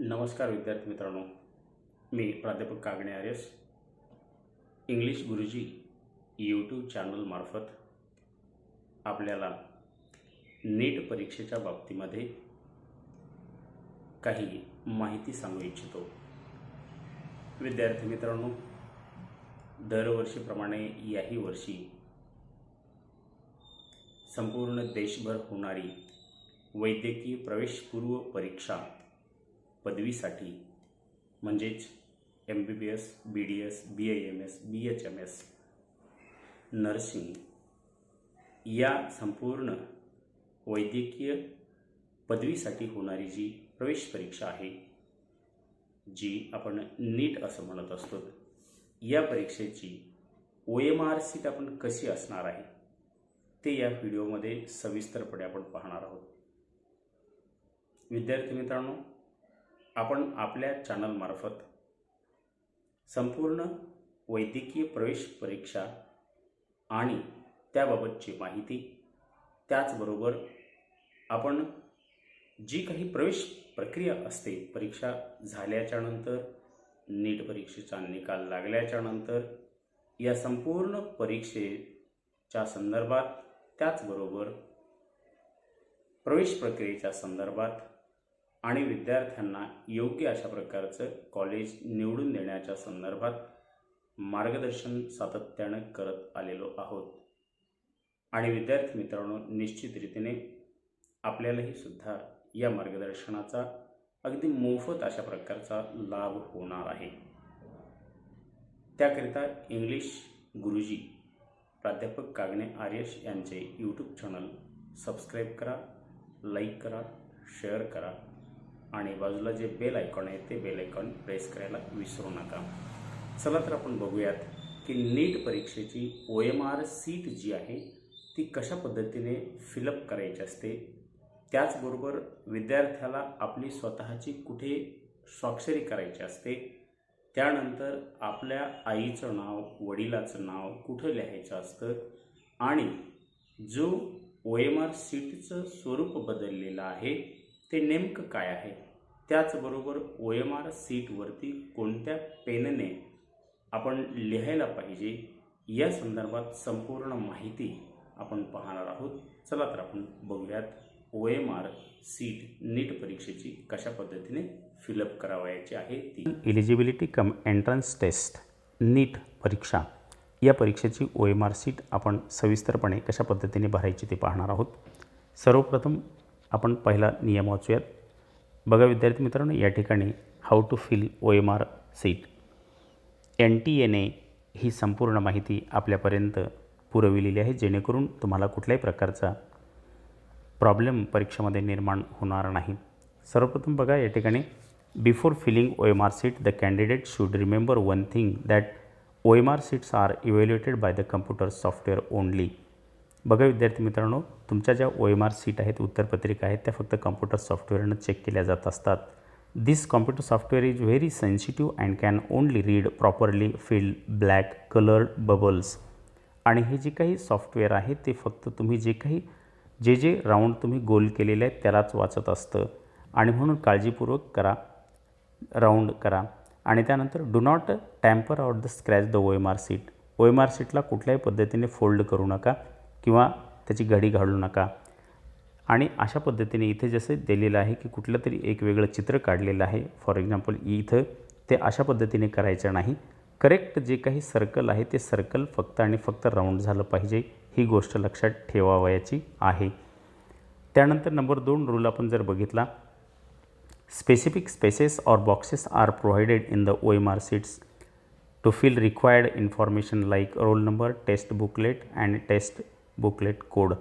नमस्कार विद्यार्थी मित्रांनो, मी प्राध्यापक कागणे आर्यस इंग्लिश गुरुजी यूट्यूब चॅनलमार्फत आपल्याला नीट परीक्षेच्या बाबतीमध्ये काही माहिती सांगू इच्छितो। विद्यार्थी मित्रांनो, दरवर्षीप्रमाणे याही वर्षी संपूर्ण देशभर होणारी वैद्यकीय प्रवेशपूर्व परीक्षा पदवीसाठी म्हणजेच MBBS, BDS, BAMS, BHMS, nursing या संपूर्ण वैद्यकीय पदवीसाठी होणारी जी प्रवेश परीक्षा आहे, जी आपण नीट असं म्हणत असतो, या परीक्षेची OMR सीट आपण कशी असणार आहे ते या व्हिडिओमध्ये सविस्तरपणे आपण पाहणार आहोत। विद्यार्थी मित्रांनो, आपण आपल्या चॅनलमार्फत संपूर्ण वैद्यकीय प्रवेश परीक्षा आणि त्याबाबतची माहिती, त्याचबरोबर आपण जी काही प्रवेश प्रक्रिया असते, परीक्षा झाल्याच्या नंतर, नीट परीक्षेचा निकाल लागल्याच्या नंतर, या संपूर्ण परीक्षेच्या संदर्भात, त्याचबरोबर प्रवेश प्रक्रियेच्या संदर्भात आणि विद्यार्थ्यांना योग्य अशा प्रकारचं कॉलेज निवडून देण्याच्या संदर्भात मार्गदर्शन सातत्याने करत आलेलो आहोत। आणि विद्यार्थी मित्रांनो, निश्चित रीतीने आपल्यालाही सुद्धा या मार्गदर्शनाचा अगदी मोफत अशा प्रकारचा लाभ होणार आहे। त्याकरिता इंग्लिश गुरुजी प्राध्यापक कागणे आर्यस यांचे यूट्यूब चॅनल सबस्क्राईब करा, लाईक करा, शेअर करा आणि बाजूला जे बेल आयकॉन आहे ते बेल आयकॉन प्रेस करायला विसरू नका। चला तर आपण बघूयात की नीट परीक्षेची OMR सीट जी आहे ती कशा पद्धतीने फिलअप करायची असते, त्याचबरोबर विद्यार्थ्याला आपली स्वतःची कुठे स्वाक्षरी करायची असते, त्यानंतर आपल्या आईचं नाव, वडिलाचं नाव कुठं लिहायचं असतं आणि जो OMR सीटचं स्वरूप बदललेलं आहे ते नेमकं काय आहे, त्याचबरोबर OMR सीटवरती कोणत्या पेनने आपण लिहायला पाहिजे, या संदर्भात संपूर्ण माहिती आपण पाहणार आहोत। चला तर आपण बघूयात OMR सीट नीट परीक्षेची कशा पद्धतीने फिलअप करावायची आहे ती। एलिजिबिलिटी कम एंट्रन्स टेस्ट नीट परीक्षा, या परीक्षेची OMR सीट आपण सविस्तरपणे कशा पद्धतीने भरायची ते पाहणार आहोत। सर्वप्रथम आपण पहिला नियम वाचूयात। बघा विद्यार्थी मित्रांनो, या ठिकाणी how to fill OMR sheet, NTA ने ही संपूर्ण माहिती आपल्यापर्यंत पुरविलेली आहे, जेणेकरून तुम्हाला कुठल्याही प्रकारचा प्रॉब्लेम परीक्षेमध्ये निर्माण होणार नाही। सर्वप्रथम बघा या ठिकाणी, before filling OMR sheet the candidate should remember one thing that OMR sheets are evaluated by the computer software only. बघा विद्यार्थी मित्रांनो, तुमच्या ज्या OMR सीट आहेत, उत्तरपत्रिका आहेत, त्या फक्त कम्प्युटर सॉफ्टवेअरनं चेक केल्या जात असतात। This computer software is very sensitive and can only read properly filled black coloured bubbles. आणि हे जे काही सॉफ्टवेअर आहे ते फक्त तुम्ही जे राऊंड तुम्ही गोल केलेले आहेत त्यालाच वाचत असतं, आणि म्हणून काळजीपूर्वक करा, राऊंड करा। आणि त्यानंतर do not tamper out the scratch the OMR seat, OMR सीटला कुठल्याही पद्धतीने फोल्ड करू नका किंवा त्याची घडी घालू नका। आणि अशा पद्धतीने इथे जसे दिलेलं आहे की कुठलं तरी एक वेगळं चित्र काढलेलं आहे, फॉर एक्झाम्पल इथं, ते अशा पद्धतीने करायचं नाही। करेक्ट जे काही सर्कल आहे ते सर्कल फक्त आणि फक्त राऊंड झालं पाहिजे, ही गोष्ट लक्षात ठेवावयाची आहे। त्यानंतर नंबर 2 रूल आपण जर बघितला, specific spaces or boxes are provided in the OMR sheets to fill required information like roll number, test booklet and test booklet code.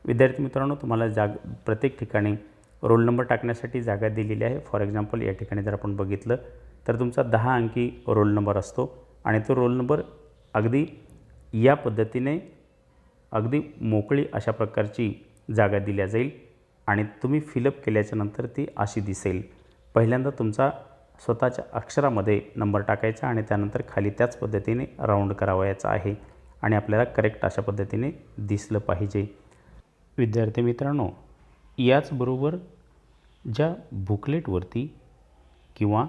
विद्यार्थी मित्रांनो, तुम्हाला प्रत्येक ठिकाणी रोल नंबर टाकण्यासाठी जागा दिलेली आहे। फॉर एक्झाम्पल या ठिकाणी जर आपण बघितलं तर तुमचा 10 अंकी रोल नंबर असतो आणि तो रोल नंबर अगदी या पद्धतीने अगदी मोकळी अशा प्रकारची जागा दिल्या जाईल आणि तुम्ही फिलअप केल्याच्या नंतर ती अशी दिसेल। पहिल्यांदा तुमचा स्वतःच्या अक्षरामध्ये नंबर टाकायचा आणि त्यानंतर खाली त्याच पद्धतीने राऊंड करावायचा आहे आणि आपल्याला करेक्ट अशा पद्धतीने दिसलं पाहिजे। विद्यार्थी मित्रांनो, याचबरोबर ज्या बुकलेटवरती किंवा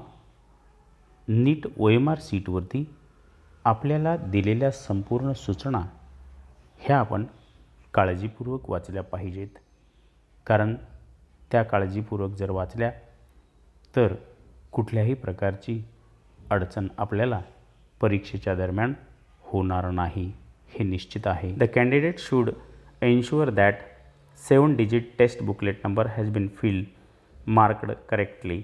नीट OMR सीटवरती आपल्याला दिलेल्या संपूर्ण सूचना ह्या आपण काळजीपूर्वक वाचल्या पाहिजेत, कारण त्या काळजीपूर्वक जर वाचल्या तर कुठल्याही प्रकारची अडचण आपल्याला परीक्षेच्या दरम्यान होणार नाही हे निश्चित आहे. The candidate should ensure that 7 digit test booklet number has been filled marked correctly.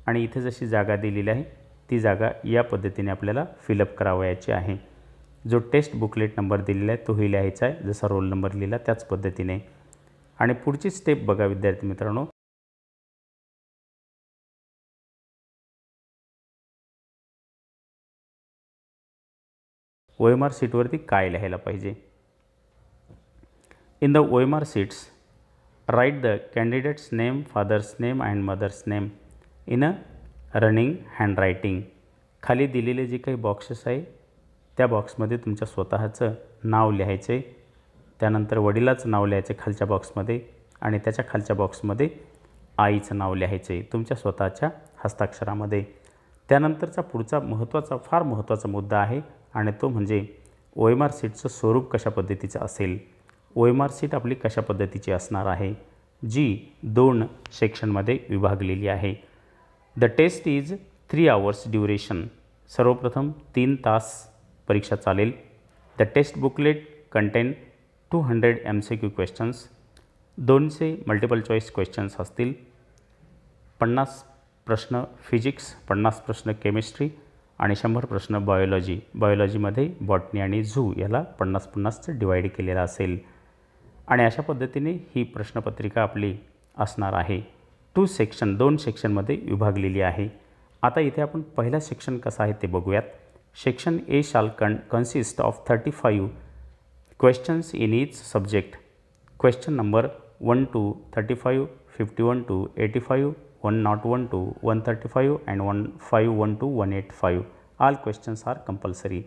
आणि इथे जशी जागा दिलेली आहे ती जागा या पद्धतीने आपल्याला फिलअप करावयाची आहे. जो टेस्ट बुकलेट नंबर दिलेला आहे तोही लिहायचा आहे, जसा रोल नंबर लिहिला त्याच पद्धतीने. आणि पुढची स्टेप बघा विद्यार्थी मित्रांनो. OMR सीटवरती काय लिहायला पाहिजे. In the OMR sheets write the candidate's name, father's name and mother's name in a running handwriting. खाली दिलेले जे काही बॉक्सेस आहे त्या बॉक्समध्ये तुमच्या स्वतःचं नाव लिहायचं आहे. त्यानंतर वडिलाचं नाव लिहायचं आहे खालच्या बॉक्समध्ये आणि त्याच्या खालच्या बॉक्समध्ये आईचं नाव लिहायचं आहे तुमच्या स्वतःच्या हस्ताक्षरामध्ये. त्यानंतरचा पुढचा फार महत्त्वाचा मुद्दा आहे आणि तो म्हणजे OMR सीटचं स्वरूप कशा पद्धतीचं असेल. OMR सीट आपली कशा पद्धतीची असणार आहे, जी 2 सेक्शनमध्ये विभागलेली आहे. The test is 3 hours duration. सर्वप्रथम 3 तास परीक्षा चालेल. The test booklet contain 200 MCQ questions. 200 multiple choice questions असतील. 50 प्रश्न फिजिक्स, 50 प्रश्न केमिस्ट्री आणि 100 प्रश्न बायोलॉजी. बायोलॉजीमध्ये बॉटनी आणि झू याला 50-50चं डिवाईड केलेलं असेल. आणि अशा पद्धतीने ही प्रश्नपत्रिका आपली असणार आहे. 2 सेक्शनमध्ये विभागलेली आहे. आता इथे आपण पहिला सेक्शन कसा आहे ते बघूयात. सेक्शन ए शाल consist of 35 questions in each subject. Question number 1 to 35, 51 to 85, 101 to 135 and 151 to 185. All questions are compulsory.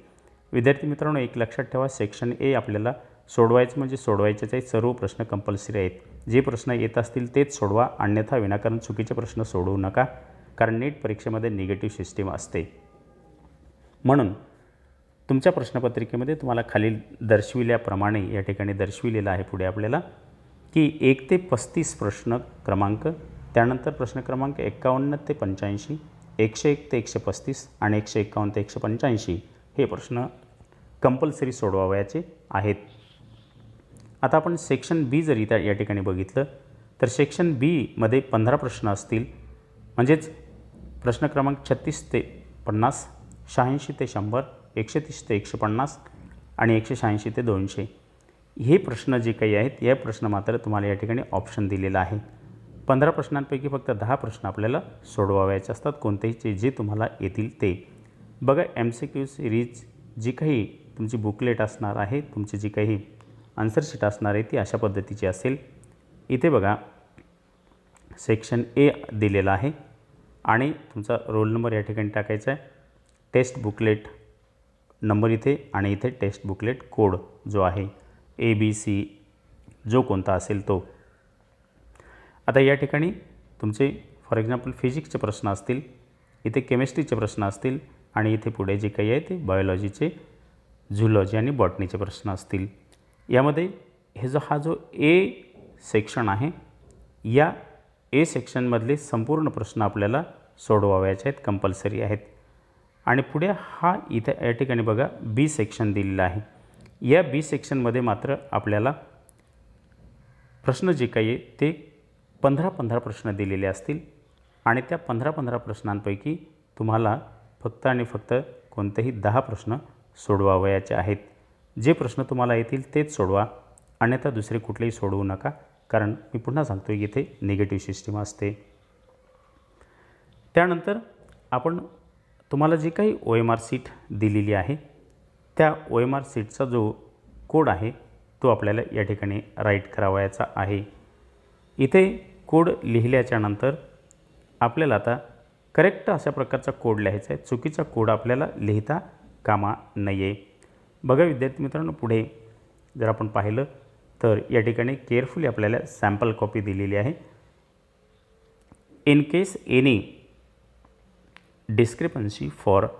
विद्यार्थी मित्रांनो, एक लक्षात ठेवा, सेक्शन ए आपल्याला सोडवायचं म्हणजे सोडवायचेच आहे. सर्व प्रश्न कंपल्सरी आहेत. जे प्रश्न येत असतील तेच सोडवा, अन्यथा विनाकारण चुकीचे प्रश्न सोडवू नका, कारण नीट परीक्षेमध्ये निगेटिव्ह सिस्टीम असते. म्हणून तुमच्या प्रश्नपत्रिकेमध्ये तुम्हाला खाली दर्शविल्याप्रमाणे या ठिकाणी दर्शविलेलं आहे पुढे आपल्याला की 1 ते 35 प्रश्न क्रमांक, त्यानंतर प्रश्न क्रमांक 51 ते 85, 101 ते 135 आणि 151 ते 185 हे प्रश्न कंपल्सरी सोडवावयाचे आहेत. आता आपण सेक्शन बी जर इथं या ठिकाणी बघितलं तर सेक्शन बीमध्ये 15 प्रश्न असतील. म्हणजेच प्रश्न क्रमांक 36 ते 50, 86 ते 100, 130 ते 150 आणि 186 ते 200 हे प्रश्न जे काही आहेत या प्रश्न मात्र तुम्हाला या ठिकाणी ऑप्शन दिलेला आहे. 15 प्रश्नांपैकी फक्त 10 प्रश्न आपल्याला सोडवायचे असतात, कोणतेही जे तुम्हाला येतील ते. बघा, MCQ सिरीज जी काही तुमची बुकलेट असणार आहे, तुमची जी काही आन्सर शीट असणार आहे ती अशा पद्धतीची असेल. इथे बघा सेक्शन ए दिलेला आहे आणि तुमचा रोल नंबर या ठिकाणी टाकायचा आहे. टेस्ट बुकलेट नंबर इथे आणि इथे टेस्ट बुकलेट कोड जो आहे ABC जो कोणता असेल तो. आता या ठिकाणी तुमचे फॉर एक्झाम्पल फिजिक्सचे प्रश्न असतील, इथे केमिस्ट्रीचे प्रश्न असतील आणि इथे पुढे जे काही आहे ते बायोलॉजीचे, झुलॉजी आणि बॉटनीचे प्रश्न असतील. यामध्ये हा जो ए सेक्शन आहे, या ए सेक्शनमधले संपूर्ण प्रश्न आपल्याला सोडवायचे आहेत, कंपल्सरी आहेत. आणि पुढे हा इथे या ठिकाणी बघा बी सेक्शन दिलेला आहे. या बी सेक्शनमध्ये मात्र आपल्याला प्रश्न जे काही आहे ते 15 प्रश्न दिलेले असतील आणि त्या 15 प्रश्नांपैकी तुम्हाला फक्त आणि फक्त कोणतेही 10 प्रश्न सोडवावयाचे आहेत. जे प्रश्न तुम्हाला येतील तेच सोडवा, अन्यथा दुसरे कुठलेही सोडवू नका, कारण मी पुन्हा सांगतो की इथे निगेटिव्ह सिस्टीम असते. त्यानंतर आपण तुम्हाला जी काही OMR सीट दिलेली आहे त्या OMR सीटचा जो कोड आहे तो आपल्याला या ठिकाणी राईट करावयाचा आहे. इथे कोड लिहिल्याच्यानंतर आपल्याला आता करेक्ट अशा प्रकारचा कोड लिहायचा आहे. चुकीचा कोड आपल्याला लिहिता कामा नये. बघा विद्यार्थी मित्रांनो, पुढे जर आपण पाहिलं तर या ठिकाणी केअरफुली आपल्याला सॅम्पल कॉपी दिलेली आहे. In case any discrepancy for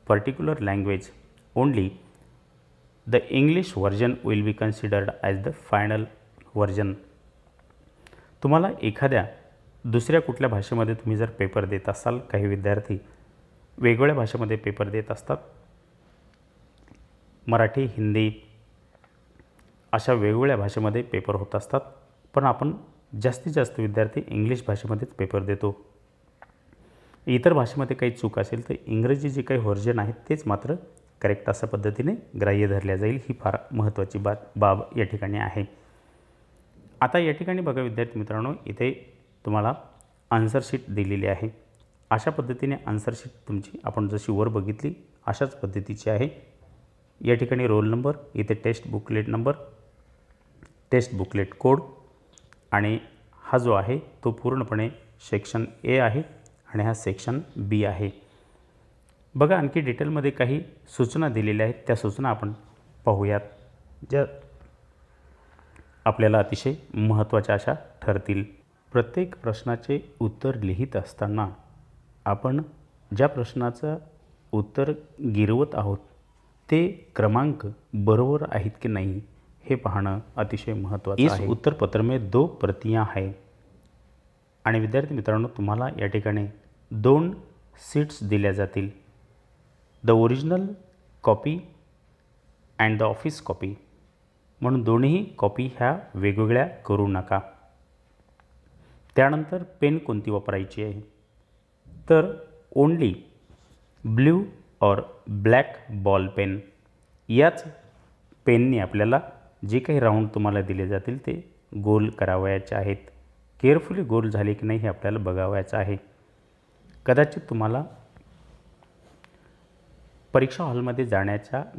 particular language only, the English version will be considered as the final version. तुम्हाला एखाद्या दुसऱ्या कुठल्या भाषेमध्ये तुम्ही जर पेपर देत असाल, काही विद्यार्थी वेगवेगळ्या भाषेमध्ये पेपर देत असतात, मराठी, हिंदी अशा वेगवेगळ्या भाषेमध्ये पेपर होत असतात, पण आपण जास्तीत जास्त विद्यार्थी इंग्लिश भाषेमध्येच पेपर देतो. इतर भाषेमध्ये काही चूक असेल तर इंग्रजी जे काही व्हर्जन आहेत तेच मात्र करेक्ट अशा पद्धतीने ग्राह्य धरल्या जाईल. ही फार महत्त्वाची बाब या ठिकाणी आहे. आता या ठिकाणी बघा विद्यार्थी मित्रांनो, इथे तुम्हाला आन्सर शीट दिलेली आहे. अशा पद्धतीने आन्सर शीट तुमची आपण जशी वर बघितली अशाच पद्धतीची आहे. या ठिकाणी रोल नंबर, इथे test booklet number, test booklet code आणि हा जो आहे तो पूर्णपणे सेक्शन ए आहे आणि हा सेक्शन बी आहे. बघा आणखी डिटेलमध्ये काही सूचना दिलेल्या आहेत, त्या सूचना आपण पाहूयात, ज्या आपल्याला अतिशय महत्त्वाच्या अशा ठरतील. प्रत्येक प्रश्नाचे उत्तर लिहित असताना आपण ज्या प्रश्नाचं उत्तर गिरवत आहोत ते क्रमांक बरोबर आहेत की नाही हे पाहणं अतिशय महत्त्वाचं आहे. इस उत्तर पत्र में 2 प्रतियां हैं आणि विद्यार्थी मित्रांनो, तुम्हाला या ठिकाणी 2 सीट्स दिल्या जातील. The original copy and the office copy म्हणून दोन्ही कॉपी ह्या वेगवेगळ्या करू नका. त्यानंतर पेन कोणती वापरायची आहे तर ओनली ब्ल्यू और ब्लॅक बॉल पेन याच पेनने आपल्याला जे काही राऊंड तुम्हाला दिले जातील ते गोल करावयाचे आहेत. केअरफुली गोल झाले की नाही हे आपल्याला बघावयाचं आहे. कदाचित तुम्हाला परीक्षा हॉलमध्ये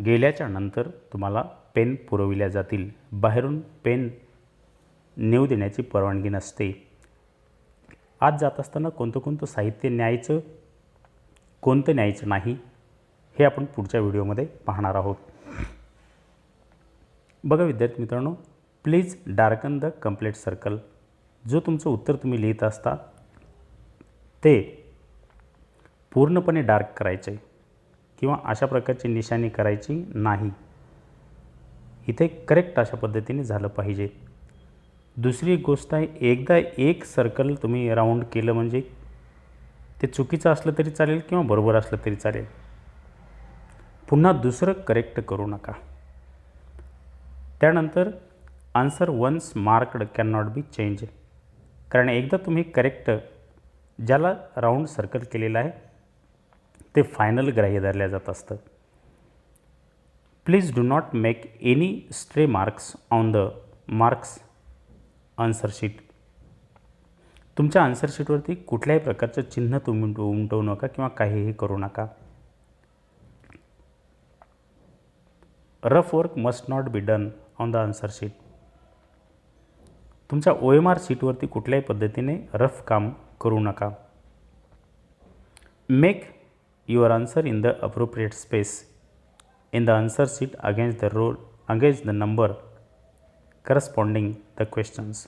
गेल्याच्या नंतर तुम्हाला पेन पुरविल्या जातील. बाहेरून पेन नेऊ देण्याची परवानगी नसते. आज जात असताना कोणतं साहित्य न्यायचं, कोणतं न्यायचं नाही हे आपण पुढच्या व्हिडिओमध्ये पाहणार आहोत. बघा विद्यार्थी मित्रांनो, please darken the complete circle. जो तुमचं उत्तर तुम्ही लिहित असता ते पूर्णपणे डार्क करायचे किंवा अशा प्रकारची निशाणी करायची नाही. इथे करेक्ट अशा पद्धतीने झालं पाहिजे. दुसरी गोष्ट आहे, एकदा एक सर्कल तुम्ही राऊंड केलं म्हणजे ते चुकीचं असलं तरी चालेल किंवा बरोबर असलं तरी चालेल, पुन्हा दुसरं करेक्ट करू नका. त्यानंतर answer once marked can not be change. कारण एकदा तुम्ही करेक्ट ज्याला राऊंड सर्कल केलेलं आहे ते फायनल ग्राह्य धरल्या जात असतं. Please do not make any stray marks on the marks answer sheet. तुमच्या आन्सर शीटवरती कुठल्याही प्रकारचं चिन्ह तुम्ही उमटवू नका किंवा काहीही करू नका. Rough work must not be done on the answer sheet. तुमच्या OMR शीटवरती कुठल्याही पद्धतीने रफ काम करू नका. Make your answer in the appropriate space in the answer sheet against the number corresponding the questions.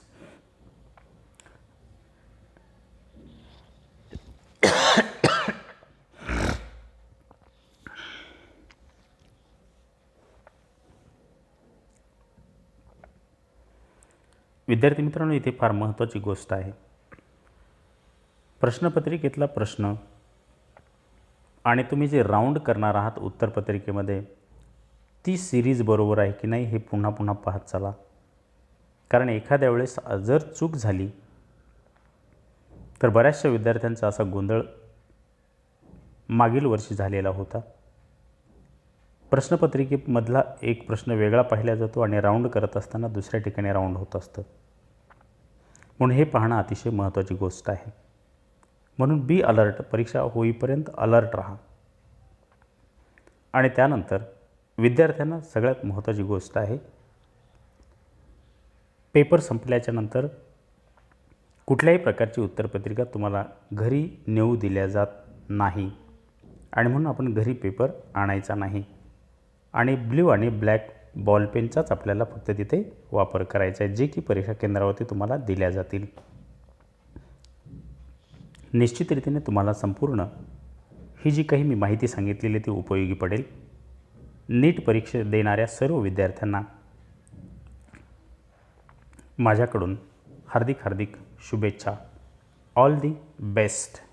विद्यार्थी मित्रांनो, इथे फार महत्त्वाची गोष्ट आहे. प्रश्नपत्रिकेतला प्रश्न आणि तुम्ही जे राऊंड करणार आहात उत्तरपत्रिकेमध्ये ती सिरीज बरोबर आहे की नाही हे पुन्हा पुन्हा पाहत चला. कारण एखाद्या वेळेस जर चूक झाली तर बऱ्याचशा विद्यार्थ्यांचा असा गोंधळ मागील वर्षी झालेला होता. प्रश्नपत्रिकेमधला एक प्रश्न वेगळा पाहिला जातो आणि राऊंड करत असताना दुसऱ्या ठिकाणी राऊंड होत असतं. म्हणून हे पाहणं अतिशय महत्त्वाची गोष्ट आहे. म्हणून बी अलर्ट. परीक्षा होईपर्यंत अलर्ट राहा. आणि त्यानंतर विद्यार्थ्यांना सगळ्यात महत्त्वाची गोष्ट आहे, पेपर संपल्याच्या नंतर कुठल्याही प्रकारची उत्तरपत्रिका तुम्हाला घरी नेऊ दिल्या जात नाही आणि म्हणून आपण घरी पेपर आणायचा नाही. आणि ब्ल्यू आणि ब्लॅक बॉलपेनचाच आपल्याला फक्त तिथे वापर करायचा आहे, जे की परीक्षा केंद्रावरती तुम्हाला दिल्या जातील. निश्चित रीतीने तुम्हाला संपूर्ण ही जी काही मी माहिती सांगितलेली ती उपयोगी पडेल. नीट परीक्षा देणाऱ्या सर्व विद्यार्थ्यांना माझ्याकडून हार्दिक शुभेच्छा. All the best.